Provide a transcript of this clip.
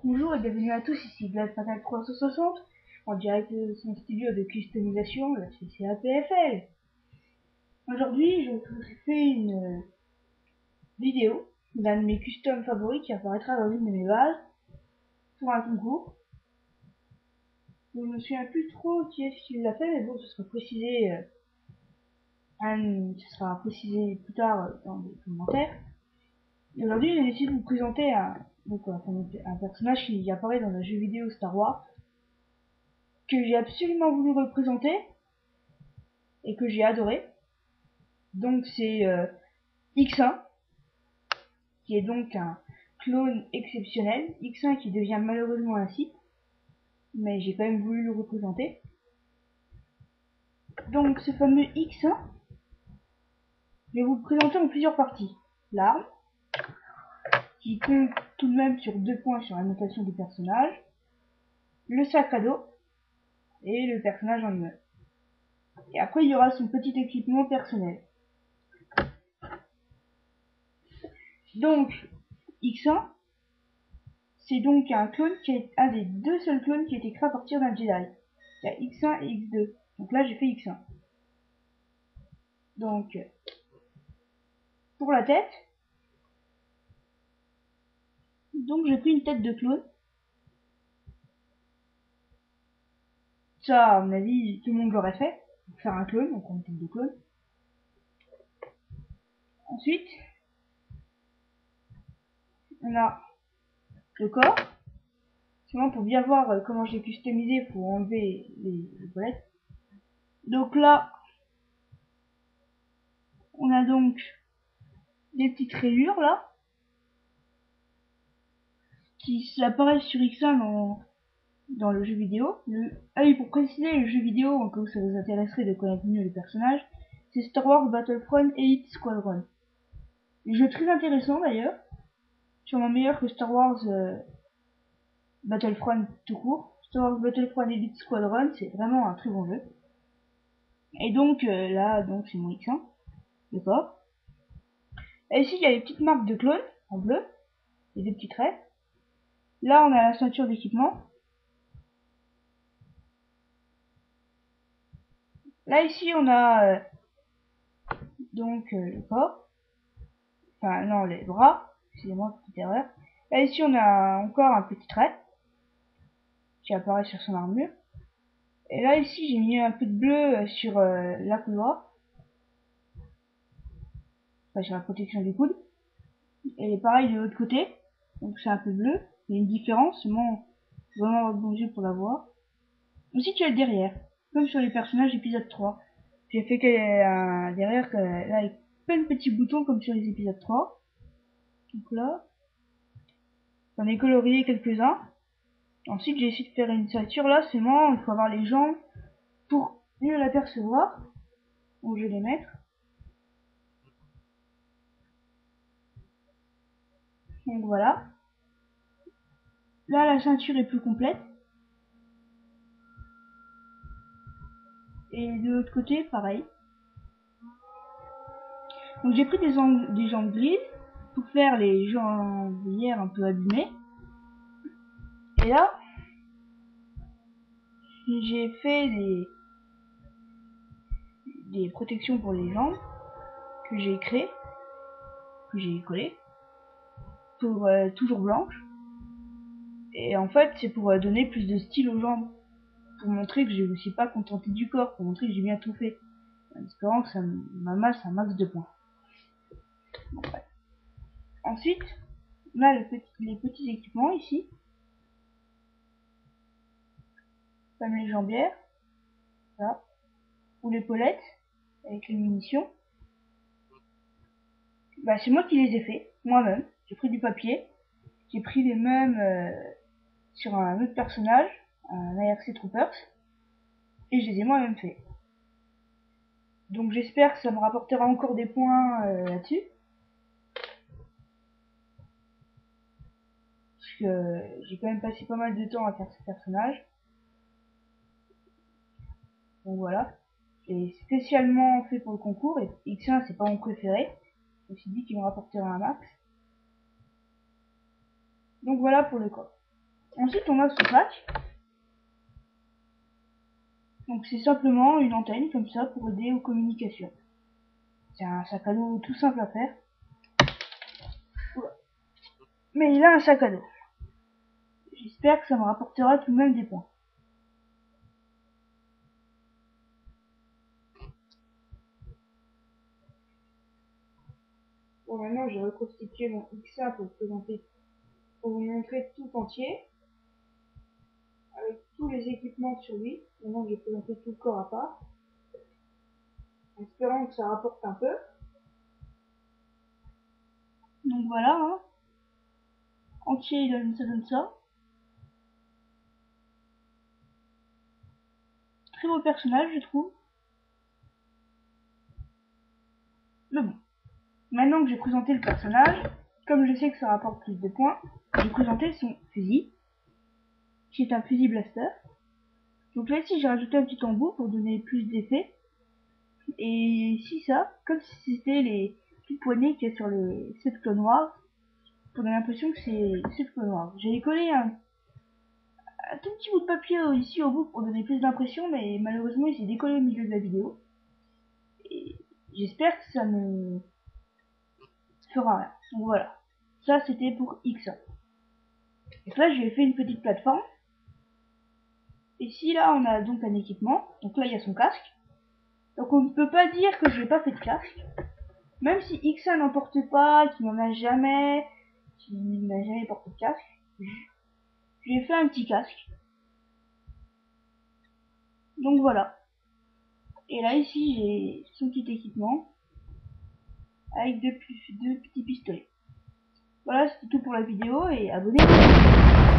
Bonjour et bienvenue à tous, ici Glad Fatal 360 en direct de son studio de customisation, la CCAPFL. Aujourd'hui, je vous fais une vidéo d'un de mes customs favoris qui apparaîtra dans une de mes bases pour un concours. Je ne me souviens plus trop qui est-ce qui l'a fait, mais bon, ce sera précisé plus tard dans les commentaires. Et aujourd'hui, j'ai décidé de vous présenter un personnage qui apparaît dans un jeu vidéo Star Wars que j'ai absolument voulu représenter et que j'ai adoré. Donc c'est X1, qui est donc un clone exceptionnel. X1 qui devient malheureusement un Sith, mais j'ai quand même voulu le représenter. Donc ce fameux X1, je vais vous le présenter en plusieurs parties. L'arme, qui compte tout de même sur 2 points sur la notation du personnage. Le sac à dos, et le personnage en lui-même. Et après il y aura son petit équipement personnel. Donc X1, c'est donc un clone qui est un des 2 seuls clones qui a été créé à partir d'un Jedi. Il y a X1 et X2. Donc là j'ai fait X1. Donc pour la tête, donc j'ai pris une tête de clone. Ça, à mon avis, tout le monde l'aurait fait. Pour faire un clone, donc on une tête de clone. Ensuite, on a le corps. Sinon, pour bien voir comment j'ai customisé, il faut enlever les bolettes. Donc là, on a donc des petites rayures là, qui apparaissent sur X1 dans le jeu vidéo. Oui, pour préciser, le jeu vidéo, en cas où ça vous intéresserait de connaître mieux les personnages, c'est Star Wars Battlefront Elite Squadron. Un jeu très intéressant d'ailleurs, sûrement meilleur que Star Wars Battlefront tout court. Star Wars Battlefront Elite Squadron, c'est vraiment un très bon jeu. Et donc là, donc c'est mon X1, le corps. Et ici, il y a les petites marques de clone en bleu, et des petits traits. Là, on a la ceinture d'équipement. Là, ici, on a donc le corps. Enfin, non, les bras. Excusez-moi, petite erreur. Là, ici, on a encore un petit trait qui apparaît sur son armure. Et là, ici, j'ai mis un peu de bleu sur la couloir. Enfin, sur la protection du coude. Et pareil de l'autre côté. Donc, c'est un peu bleu. Il y a une différence, seulement, faut vraiment avoir de bons yeux pour la voir. Ensuite, tu as le derrière. Comme sur les personnages épisode 3. J'ai fait un derrière là, avec plein de petits boutons comme sur les épisodes 3. Donc là, j'en ai colorié quelques-uns. Ensuite, j'ai essayé de faire une ceinture là, seulement il faut avoir les jambes pour mieux l'apercevoir. Donc je vais les mettre. Donc voilà. Là, la ceinture est plus complète. Et de l'autre côté, pareil. Donc j'ai pris des jambes grises pour faire les jambières un peu abîmées. Et là, j'ai fait des protections pour les jambes que j'ai créées, que j'ai collées, pour toujours blanches. Et en fait, c'est pour donner plus de style aux jambes, pour montrer que je ne suis pas contenté du corps, pour montrer que j'ai bien tout fait, en espérant que ça m'amasse un max de points. Bon, ouais. Ensuite, on a les petits équipements ici, comme les jambières, là, ou l'épaulette avec les munitions. Bah, c'est moi qui les ai fait, moi-même. J'ai pris du papier, j'ai pris les mêmes sur un autre personnage, un ARC Troopers, et je les ai moi-même fait. Donc j'espère que ça me rapportera encore des points là-dessus. Parce que j'ai quand même passé pas mal de temps à faire ce personnage. Donc voilà. C'est spécialement fait pour le concours, et X1 c'est pas mon préféré. Je me suis dit qu'il me rapporterait un max. Donc voilà pour le corps. Ensuite, on a ce sac. Donc c'est simplement une antenne comme ça pour aider aux communications. C'est un sac à dos tout simple à faire. Mais il a un sac à dos. J'espère que ça me rapportera tout de même des points. Bon, maintenant j'ai reconstitué mon XA pour vous montrer tout entier, avec tous les équipements sur lui. Maintenant j'ai présenté tout le corps à part, en espérant que ça rapporte un peu. Donc voilà, hein. Entier ça donne ça. Très beau personnage, je trouve. Mais bon, maintenant que j'ai présenté le personnage, comme je sais que ça rapporte plus de points, j'ai présenté son fusil, qui est un fusil blaster. Donc là ici j'ai rajouté un petit embout pour donner plus d'effet. Et ici ça, comme si c'était les petites poignées qu'il y a sur les 7 clones noirs, pour donner l'impression que c'est 7 clones noirs. J'ai collé un tout petit bout de papier ici au bout pour donner plus d'impression, mais malheureusement il s'est décollé au milieu de la vidéo. Et j'espère que ça ne fera rien. Donc voilà, ça c'était pour X1. Donc là j'ai fait une petite plateforme. Ici là on a donc un équipement, donc là il y a son casque. Donc on ne peut pas dire que je n'ai pas fait de casque. Même si X1 n'en porte pas, qui n'en a jamais, qui n'a jamais porté de casque, j'ai fait un petit casque. Donc voilà. Et là ici j'ai son petit équipement avec deux petits pistolets. Voilà, c'était tout pour la vidéo et abonnez-vous.